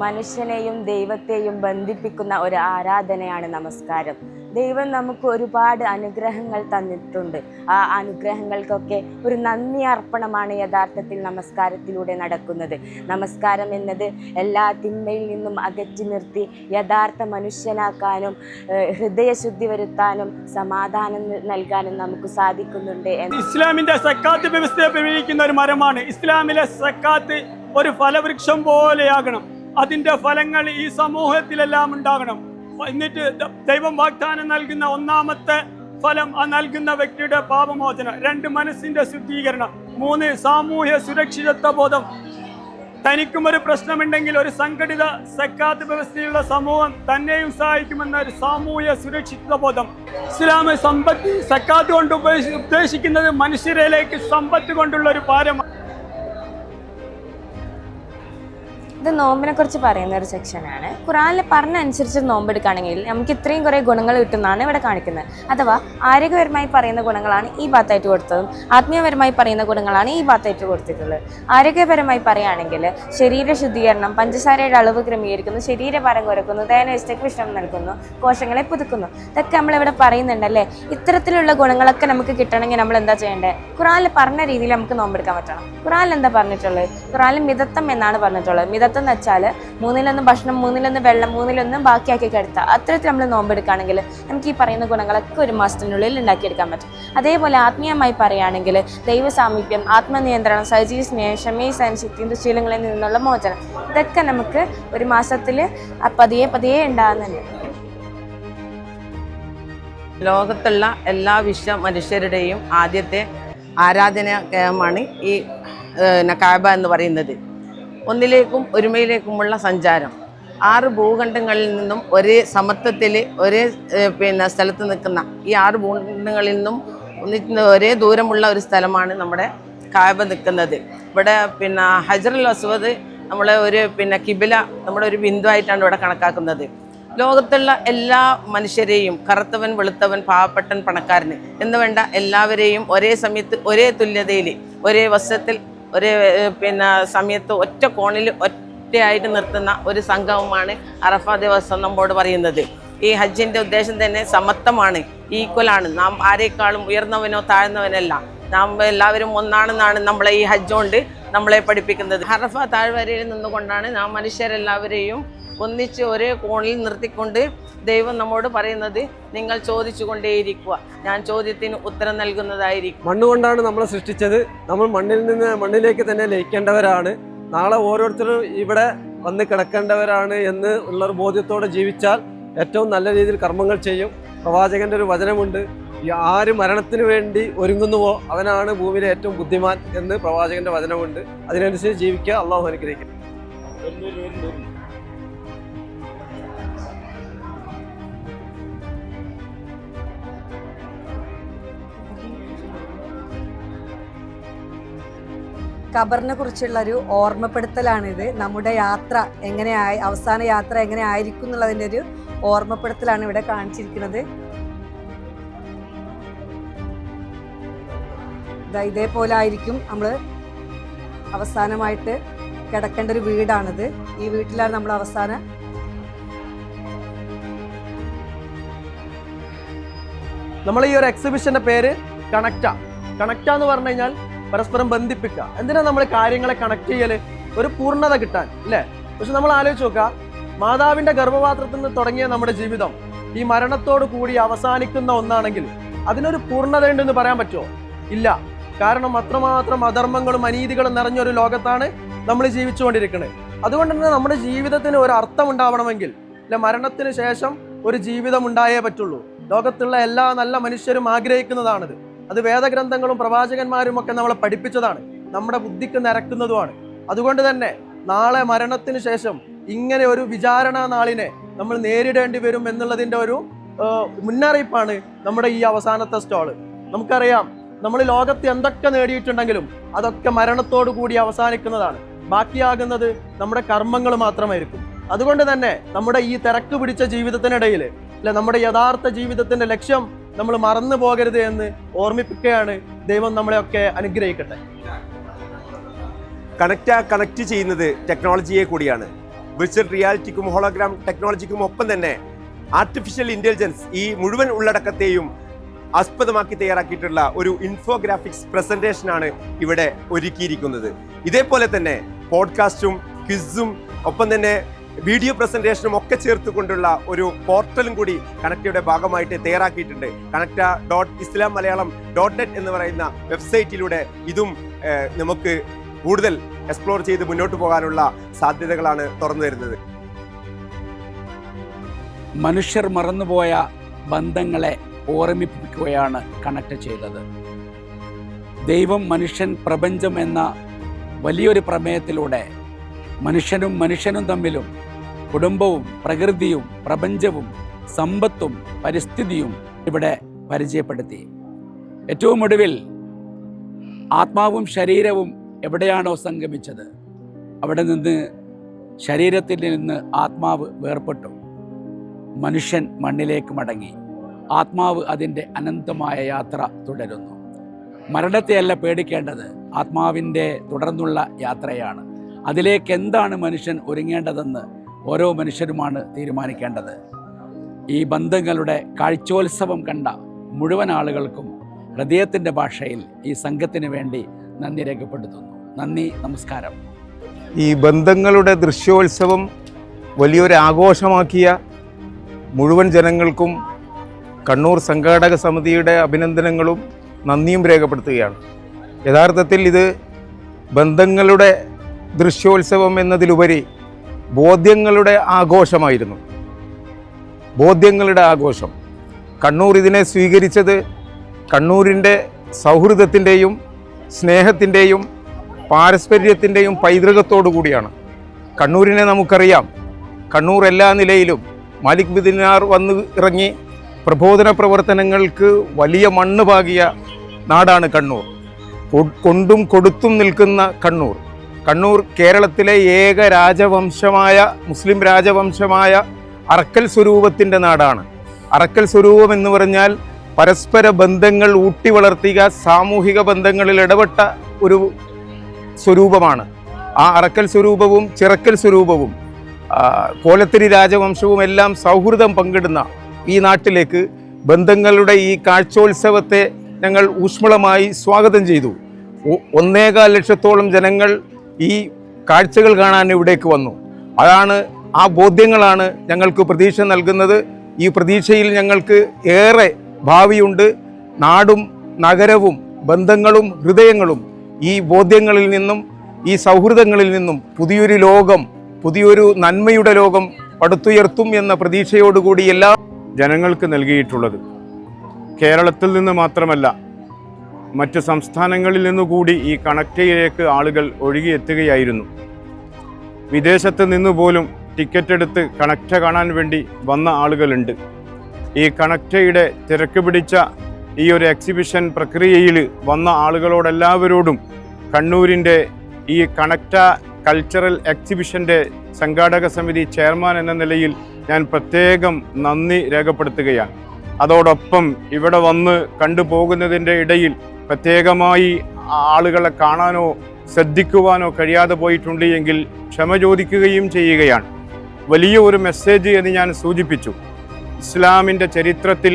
മനുഷ്യനെയും ദൈവത്തെയും ബന്ധിപ്പിക്കുന്ന ഒരു ആരാധനയാണ് നമസ്കാരം. ദൈവം നമുക്ക് ഒരുപാട് അനുഗ്രഹങ്ങൾ തന്നിട്ടുണ്ട്. ആ അനുഗ്രഹങ്ങൾക്കൊക്കെ ഒരു നന്ദി അർപ്പണമാണ് യഥാർത്ഥത്തിൽ നമസ്കാരത്തിലൂടെ നടക്കുന്നത്. നമസ്കാരം എന്നത് എല്ലാ തിന്മയിൽ നിന്നും അകറ്റി നിർത്തി യഥാർത്ഥ മനുഷ്യനാക്കാനും ഹൃദയശുദ്ധി വരുത്താനും സമാധാനം നൽകാനും നമുക്ക് സാധിക്കുന്നുണ്ട്. ഇസ്ലാമിന്റെ സക്കാത്ത് വ്യവസ്ഥയെ പ്രയോഗിക്കുന്ന ഒരു മരമാണ്. ഇസ്ലാമിലെ സക്കാത്ത് ഒരു ഫലവൃക്ഷം പോലെയാകണം. അതിൻ്റെ ഫലങ്ങൾ ഈ സമൂഹത്തിലെല്ലാം ഉണ്ടാകണം. എന്നിട്ട് ദൈവം വാഗ്ദാനം നൽകുന്ന ഒന്നാമത്തെ ഫലം ആ നൽകുന്ന വ്യക്തിയുടെ പാപമോചനം. 2 മനസ്സിന്റെ ശുദ്ധീകരണം. 3 സാമൂഹ്യ സുരക്ഷിതത്വ ബോധം. തനിക്കും ഒരു പ്രശ്നമുണ്ടെങ്കിൽ ഒരു സംഘടിത സക്കാത്ത് വ്യവസ്ഥയുള്ള സമൂഹം തന്നെയും സഹായിക്കുമെന്ന ഒരു സാമൂഹ്യ സുരക്ഷിതത്വ ബോധം. ഇസ്ലാം സക്കാത്ത് കൊണ്ട് ഉദ്ദേശിക്കുന്നത് മനുഷ്യരിലേക്ക് സമ്പത്ത് കൊണ്ടുള്ള ഒരു ഭാരമാണ്. ഇത് നോമ്പിനെ കുറിച്ച് പറയുന്ന ഒരു സെക്ഷനാണ്. ഖുറാനിൽ പറഞ്ഞ അനുസരിച്ച് നോമ്പെടുക്കുകയാണെങ്കിൽ നമുക്ക് ഇത്രയും കുറേ ഗുണങ്ങൾ കിട്ടുന്നതാണ് ഇവിടെ കാണിക്കുന്നത്. അഥവാ ആരോഗ്യപരമായി പറയുന്ന ഗുണങ്ങളാണ് ഈ ഭാഗത്തായിട്ട് കൊടുത്തതും ആത്മീയപരമായി പറയുന്ന ഗുണങ്ങളാണ് ഈ ഭാഗത്തായിട്ട് കൊടുത്തിട്ടുള്ളത്. ആരോഗ്യപരമായി പറയുകയാണെങ്കിൽ ശരീര ശുദ്ധീകരണം, പഞ്ചസാരയുടെ അളവ് ക്രമീകരിക്കുന്നു, ശരീരഭാരം കുറയ്ക്കുന്നു, ദഹനവ്യവസ്ഥയ്ക്ക് വിശ്രമം നൽകുന്നു, കോശങ്ങളെ പുതുക്കുന്നു. ഇതൊക്കെ നമ്മളിവിടെ പറയുന്നുണ്ടല്ലേ. ഇത്തരത്തിലുള്ള ഗുണങ്ങളൊക്കെ നമുക്ക് കിട്ടണമെങ്കിൽ നമ്മൾ എന്താ ചെയ്യേണ്ടത്? ഖുറാനിൽ പറഞ്ഞ രീതിയിൽ നമുക്ക് നോമ്പെടുക്കാൻ പറ്റണം. ഖുറാനിൽ എന്താ പറഞ്ഞിട്ടുള്ളത്? ഖുറാനിൽ മിതത്വം എന്നാണ് പറഞ്ഞിട്ടുള്ളത്. മിതത്വം എന്ന് വെച്ചാൽ 3-1 ഭക്ഷണം, 3-1 വെള്ളം, 3-1 ബാക്കിയാക്കി കിടത്തുക. അത്തരത്തിൽ നമ്മൾ നോമ്പെടുക്കുകയാണെങ്കിൽ നമുക്ക് ഈ പറയുന്ന ഗുണങ്ങളൊക്കെ ഒരു മാസത്തിനുള്ളിൽ ഉണ്ടാക്കിയെടുക്കാൻ പറ്റും. അതേപോലെ ആത്മീയമായി പറയുകയാണെങ്കിൽ ദൈവ സാമീപ്യം, ആത്മനിയന്ത്രണം, സജീവ സ്നേഹം, ക്ഷമയും സഹനശക്തിയും ദുശീലങ്ങളിൽ നിന്നുള്ള മോചനം, ഇതൊക്കെ നമുക്ക് ഒരു മാസത്തിൽ പതിയെ ഉണ്ടാകുന്നുണ്ട്. ലോകത്തുള്ള എല്ലാ മനുഷ്യരുടെയും ആദ്യത്തെ ആരാധനാലയമാണ് ഈ കഅബ എന്ന് പറയുന്നത്. ഒന്നിലേക്കും ഒരുമയിലേക്കുമുള്ള സഞ്ചാരം. 6 ഭൂഖണ്ഡങ്ങളിൽ നിന്നും ഒരേ സമത്വത്തിൽ ഒരേ സ്ഥലത്ത് നിൽക്കുന്ന ഈ 6 ഭൂഖണ്ഡങ്ങളിൽ നിന്നും ഒരേ ദൂരമുള്ള ഒരു സ്ഥലമാണ് നമ്മുടെ കഅബ നിൽക്കുന്നത്. ഇവിടെ ഹജറുൽ അസ്വദ് നമ്മളെ ഒരു കിബില, നമ്മുടെ ഒരു ബിന്ദു ആയിട്ടാണ് ഇവിടെ കണക്കാക്കുന്നത്. ലോകത്തുള്ള എല്ലാ മനുഷ്യരെയും, കറുത്തവൻ, വെളുത്തവൻ, പാവപ്പെട്ടൻ, പണക്കാരന് എന്ന് വേണ്ട എല്ലാവരെയും ഒരേ സമയത്ത് ഒരേ തുല്യതയിൽ, ഒരേ വസ്ത്രത്തിൽ, ഒരേ സമയത്ത് ഒറ്റ കോണിൽ ഒറ്റയായിട്ട് നിർത്തുന്ന ഒരു സംഘവുമാണ് അറഫ ദിവസം നമ്മോട് പറയുന്നത്. ഈ ഹജ്ജിൻ്റെ ഉദ്ദേശം തന്നെ സമത്വമാണ്, ഈക്വലാണ്. നാം ആരെക്കാളും ഉയർന്നവനോ താഴ്ന്നവനല്ല, നാം എല്ലാവരും ഒന്നാണെന്നാണ് നമ്മളെ ഈ ഹജ്ജ് കൊണ്ട് നമ്മളെ പഠിപ്പിക്കുന്നത്. അറഫ താഴ്വരയിൽ നിന്നുകൊണ്ടാണ് നാം മനുഷ്യരെല്ലാവരെയും ഒന്നിച്ച് ഒരേ കോണിൽ നിർത്തിക്കൊണ്ട് ദൈവം നമ്മോട് പറയുന്നത്, നിങ്ങൾ ചോദിച്ചു കൊണ്ടേയിരിക്കുക, ഞാൻ ചോദ്യത്തിന് ഉത്തരം നൽകുന്നതായിരിക്കും. മണ്ണുകൊണ്ടാണ് നമ്മളെ സൃഷ്ടിച്ചത്. നമ്മൾ മണ്ണിൽ നിന്ന് മണ്ണിലേക്ക് തന്നെ ലയിക്കേണ്ടവരാണ്. നാളെ ഓരോരുത്തരും ഇവിടെ വന്ന് കിടക്കേണ്ടവരാണ് എന്ന് ഉള്ളൊരു ബോധ്യത്തോടെ ജീവിച്ചാൽ ഏറ്റവും നല്ല രീതിയിൽ കർമ്മങ്ങൾ ചെയ്യും. പ്രവാചകന്റെ ഒരു വചനമുണ്ട്, ആര് മരണത്തിന് വേണ്ടി ഒരുങ്ങുന്നുവോ അവനാണ് ഭൂമിയിലെ ഏറ്റവും ബുദ്ധിമാൻ എന്ന് പ്രവാചകന്റെ വചനമുണ്ട്. അതിനനുസരിച്ച് ജീവിക്കുക. അള്ളാഹു അനുഗ്രഹിക്കും. ഖബറിനെ കുറിച്ചുള്ള ഒരു ഓർമ്മപ്പെടുത്തലാണിത്. നമ്മുടെ യാത്ര അവസാന യാത്ര എങ്ങനെ ആയിരിക്കും എന്നുള്ളതിൻ്റെ ഒരു ഓർമ്മപ്പെടുത്തലാണ് ഇവിടെ കാണിച്ചിരിക്കുന്നത്. ഇതേപോലെ ആയിരിക്കും നമ്മൾ അവസാനമായിട്ട് കിടക്കേണ്ട ഒരു വീടാണിത്. ഈ വീട്ടിലാണ് നമ്മൾ അവസാനം നമ്മൾ ഈ ഒരു എക്സിബിഷന്റെ പേര് കണക്റ്റ എന്ന് പറഞ്ഞു കഴിഞ്ഞാൽ പരസ്പരം ബന്ധിപ്പിക്കുക. എന്തിനാ നമ്മൾ കാര്യങ്ങളെ കണക്ട് ചെയ്യല്? ഒരു പൂർണ്ണത കിട്ടാൻ അല്ലേ? പക്ഷെ നമ്മൾ ആലോചിച്ച് നോക്കുക, മാതാവിന്റെ ഗർഭപാത്രത്തിൽ നിന്ന് തുടങ്ങിയ നമ്മുടെ ജീവിതം ഈ മരണത്തോട് കൂടി അവസാനിക്കുന്ന ഒന്നാണെങ്കിൽ അതിനൊരു പൂർണ്ണത ഉണ്ടെന്ന് പറയാൻ പറ്റുമോ? ഇല്ല. കാരണം അത്രമാത്രം അധർമ്മങ്ങളും അനീതികളും നിറഞ്ഞൊരു ലോകത്താണ് നമ്മൾ ജീവിച്ചുകൊണ്ടിരിക്കുന്നത്. അതുകൊണ്ട് തന്നെ നമ്മുടെ ജീവിതത്തിന് ഒരു അർത്ഥം ഉണ്ടാവണമെങ്കിൽ മരണത്തിന് ശേഷം ഒരു ജീവിതം ഉണ്ടായേ പറ്റുള്ളൂ. ലോകത്തുള്ള എല്ലാ നല്ല മനുഷ്യരും ആഗ്രഹിക്കുന്നതാണിത്. അത് വേദഗ്രന്ഥങ്ങളും പ്രവാചകന്മാരും ഒക്കെ നമ്മളെ പഠിപ്പിച്ചതാണ്, നമ്മുടെ ബുദ്ധിക്ക് നിരക്കുന്നതുമാണ്. അതുകൊണ്ട് തന്നെ നാളെ മരണത്തിന് ശേഷം ഇങ്ങനെ ഒരു വിചാരണ നാളിനെ നമ്മൾ നേരിടേണ്ടി വരും എന്നുള്ളതിൻ്റെ ഒരു മുന്നറിയിപ്പാണ് നമ്മുടെ ഈ അവസാനത്തെ സ്റ്റോള്. നമുക്കറിയാം, നമ്മൾ ലോകത്ത് എന്തൊക്കെ നേടിയിട്ടുണ്ടെങ്കിലും അതൊക്കെ മരണത്തോടു കൂടി അവസാനിക്കുന്നതാണ്. ബാക്കിയാകുന്നത് നമ്മുടെ കർമ്മങ്ങൾ മാത്രമായിരിക്കും. അതുകൊണ്ട് തന്നെ നമ്മുടെ ഈ തിരക്ക് പിടിച്ച ജീവിതത്തിനിടയിൽ നമ്മുടെ യഥാർത്ഥ ജീവിതത്തിന്റെ ലക്ഷ്യം നമ്മൾ മറന്നു പോകരുത് എന്ന് ഓർമ്മിപ്പിക്കുകയാണ്. ദൈവം നമ്മളെയൊക്കെ അനുഗ്രഹിക്കട്ടെ. കണക്ട് ചെയ്യുന്നത് ടെക്നോളജിയെ കൂടിയാണ്. വിർച്വൽ റിയാലിറ്റിക്കും ഹോളോഗ്രാം ടെക്നോളജിക്കും ഒപ്പം തന്നെ ആർട്ടിഫിഷ്യൽ ഇന്റലിജൻസ് ഈ മുഴുവൻ ഉള്ളടക്കത്തെയും ആസ്പദമാക്കി തയ്യാറാക്കിയിട്ടുള്ള ഒരു ഇൻഫോഗ്രാഫിക്സ് പ്രസന്റേഷനാണ് ഇവിടെ ഒരുക്കിയിരിക്കുന്നത്. ഇതേപോലെ തന്നെ പോഡ്കാസ്റ്റും ക്വിസും ഒപ്പം തന്നെ വീഡിയോ പ്രസന്റേഷനും ഒക്കെ ചേർത്തുകൊണ്ടുള്ള ഒരു പോർട്ടലും കൂടി കണക്റ്റയുടെ ഭാഗമായിട്ട് തയ്യാറാക്കിയിട്ടുണ്ട്. connecta.islam.malayalam.net എന്ന് പറയുന്ന വെബ്സൈറ്റിലൂടെ ഇതും നമുക്ക് കൂടുതൽ എക്സ്പ്ലോർ ചെയ്ത് മുന്നോട്ട് പോകാനുള്ള സാധ്യതകളാണ് തുറന്നു വരുന്നത്. മനുഷ്യർ മറന്നുപോയ ബന്ധങ്ങളെ ഓർമ്മിപ്പിക്കുകയാണ് കണക്ട് ചെയ്തത്. ദൈവം, മനുഷ്യൻ, പ്രപഞ്ചം എന്ന വലിയൊരു പ്രമേയത്തിലൂടെ മനുഷ്യനും തമ്മിലും കുടുംബവും പ്രകൃതിയും പ്രപഞ്ചവും സമ്പത്തും പരിസ്ഥിതിയും ഇവിടെ പരിചയപ്പെടുത്തി. ഏറ്റവും ഒടുവിൽ ആത്മാവും ശരീരവും എവിടെയാണോ സംഗമിച്ചത് അവിടെ നിന്ന് ശരീരത്തിൽ നിന്ന് ആത്മാവ് വേർപെട്ടു. മനുഷ്യൻ മണ്ണിലേക്ക് മടങ്ങി. ആത്മാവ് അതിൻ്റെ അനന്തമായ യാത്ര തുടരുന്നു. മരണത്തെയല്ല പേടിക്കേണ്ടത്, ആത്മാവിൻ്റെ തുടർന്നുള്ള യാത്രയാണ്. അതിലേക്ക് എന്താണ് മനുഷ്യൻ ഒരുങ്ങേണ്ടതെന്ന് ഓരോ മനുഷ്യരുമാണ് തീരുമാനിക്കേണ്ടത്. ഈ ബന്ധങ്ങളുടെ കാഴ്ചോത്സവം കണ്ട മുഴുവൻ ആളുകൾക്കും ഹൃദയത്തിൻ്റെ ഭാഷയിൽ ഈ സംഘത്തിന് വേണ്ടി നന്ദി രേഖപ്പെടുത്തുന്നു. നന്ദി, നമസ്കാരം. ഈ ബന്ധങ്ങളുടെ ദൃശ്യോത്സവം വലിയൊരു ആഘോഷമാക്കിയ മുഴുവൻ ജനങ്ങൾക്കും കണ്ണൂർ സംഘാടക സമിതിയുടെ അഭിനന്ദനങ്ങളും നന്ദിയും രേഖപ്പെടുത്തുകയാണ്. യഥാർത്ഥത്തിൽ ഇത് ബന്ധങ്ങളുടെ ദൃശ്യോത്സവം എന്നതിലുപരി ബോധ്യങ്ങളുടെ ആഘോഷമായിരുന്നു. ബോധ്യങ്ങളുടെ ആഘോഷം. കണ്ണൂർ ഇതിനെ സ്വീകരിച്ചത് കണ്ണൂരിൻ്റെ സൗഹൃദത്തിൻ്റെയും സ്നേഹത്തിൻ്റെയും പാരസ്പര്യത്തിൻ്റെയും പൈതൃകത്തോടു കൂടിയാണ്. കണ്ണൂരിനെ നമുക്കറിയാം. കണ്ണൂർ എല്ലാ നിലയിലും മാലിക് ബിൻ ദിനാർ വന്ന് ഇറങ്ങി പ്രബോധന പ്രവർത്തനങ്ങൾക്ക് വലിയ മണ്ണ് പാകിയ നാടാണ് കണ്ണൂർ. കൊണ്ടും കൊടുത്തും നിൽക്കുന്ന കണ്ണൂർ. കണ്ണൂർ കേരളത്തിലെ ഏക രാജവംശമായ മുസ്ലിം രാജവംശമായ അറക്കൽ സ്വരൂപത്തിൻ്റെ നാടാണ്. അറക്കൽ സ്വരൂപം എന്ന് പറഞ്ഞാൽ പരസ്പര ബന്ധങ്ങൾ ഊട്ടി വളർത്തിയ സാമൂഹിക ബന്ധങ്ങളിൽ ഇടപെട്ട ഒരു സ്വരൂപമാണ്. ആ അറക്കൽ സ്വരൂപവും ചിറക്കൽ സ്വരൂപവും കോലത്തിരി രാജവംശവും എല്ലാം സൗഹൃദം പങ്കിടുന്ന ഈ നാട്ടിലേക്ക് ബന്ധങ്ങളുടെ ഈ കാഴ്ചോത്സവത്തെ ഞങ്ങൾ ഊഷ്മളമായി സ്വാഗതം ചെയ്തു. 1.25 ലക്ഷത്തോളം ജനങ്ങൾ ഈ കാഴ്ചകൾ കാണാൻ ഇവിടേക്ക് വന്നു. അതാണ് ആ ബോധ്യങ്ങളാണ് ഞങ്ങൾക്ക് പ്രതീക്ഷ നൽകുന്നത്. ഈ പ്രതീക്ഷയിൽ ഞങ്ങൾക്ക് ഏറെ ഭാവിയുണ്ട്. നാടും നഗരവും ബന്ധങ്ങളും ഹൃദയങ്ങളും ഈ ബോധ്യങ്ങളിൽ നിന്നും ഈ സൗഹൃദങ്ങളിൽ നിന്നും പുതിയൊരു ലോകം, പുതിയൊരു നന്മയുടെ ലോകം പടുത്തുയർത്തും എന്ന പ്രതീക്ഷയോടുകൂടി എല്ലാ ജനങ്ങൾക്ക് നൽകിയിട്ടുള്ളത്. കേരളത്തിൽ നിന്ന് മാത്രമല്ല, മറ്റ് സംസ്ഥാനങ്ങളിൽ നിന്നുകൂടി ഈ കണക്റ്റയിലേക്ക് ആളുകൾ ഒഴുകിയെത്തുകയായിരുന്നു. വിദേശത്ത് നിന്നുപോലും ടിക്കറ്റ് എടുത്ത് കണക്റ്റ കാണാൻ വേണ്ടി വന്ന ആളുകളുണ്ട്. ഈ കണക്റ്റയുടെ തിരക്ക് പിടിച്ച ഈ ഒരു എക്സിബിഷൻ പ്രക്രിയയിൽ വന്ന ആളുകളോടെല്ലാവരോടും കണ്ണൂരിൻ്റെ ഈ കണക്റ്റ കൾച്ചറൽ എക്സിബിഷൻ്റെ സംഘാടക സമിതി ചെയർമാൻ എന്ന നിലയിൽ ഞാൻ പ്രത്യേകം നന്ദി രേഖപ്പെടുത്തുകയാണ്. അതോടൊപ്പം ഇവിടെ വന്ന് കണ്ടുപോകുന്നതിൻ്റെ ഇടയിൽ പ്രത്യേകമായി ആളുകളെ കാണാനോ ശ്രദ്ധിക്കുവാനോ കഴിയാതെ പോയിട്ടുണ്ട് എങ്കിൽ ക്ഷമ ചോദിക്കുകയും ചെയ്യുകയാണ്. വലിയ ഒരു മെസ്സേജ് എന്ന് ഞാൻ സൂചിപ്പിച്ചു. ഇസ്ലാമിൻ്റെ ചരിത്രത്തിൽ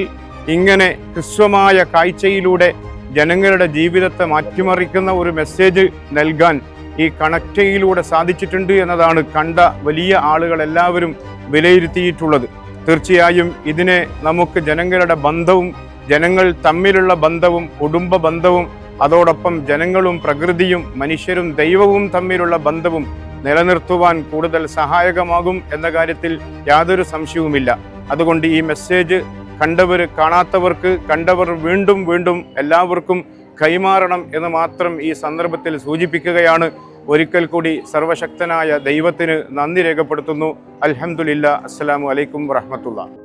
ഇങ്ങനെ ഹ്രസ്വമായ കാഴ്ചയിലൂടെ ജനങ്ങളുടെ ജീവിതത്തെ മാറ്റിമറിക്കുന്ന ഒരു മെസ്സേജ് നൽകാൻ ഈ കണക്റ്റയിലൂടെ സാധിച്ചിട്ടുണ്ട് എന്നതാണ് കണ്ട വലിയ ആളുകളെല്ലാവരും വിലയിരുത്തിയിട്ടുള്ളത്. തീർച്ചയായും ഇതിനെ നമുക്ക് ജനങ്ങളുടെ ബന്ധവും ജനങ്ങൾ തമ്മിലുള്ള ബന്ധവും കുടുംബ ബന്ധവും അതോടൊപ്പം ജനങ്ങളും പ്രകൃതിയും മനുഷ്യരും ദൈവവും തമ്മിലുള്ള ബന്ധവും നിലനിർത്തുവാൻ കൂടുതൽ സഹായകമാകും എന്ന കാര്യത്തിൽ യാതൊരു സംശയവുമില്ല. അതുകൊണ്ട് ഈ മെസ്സേജ് കണ്ടവർ കാണാത്തവർക്ക്, കണ്ടവർ വീണ്ടും വീണ്ടും എല്ലാവർക്കും കൈമാറണം എന്ന് മാത്രം ഈ സന്ദർഭത്തിൽ സൂചിപ്പിക്കുകയാണ്. ഒരിക്കൽ കൂടി സർവശക്തനായ ദൈവത്തിന് നന്ദി രേഖപ്പെടുത്തുന്നു. അൽഹംദുലില്ലാ. അസ്സലാമു അലൈക്കും വറഹ്മത്തുള്ളാഹി.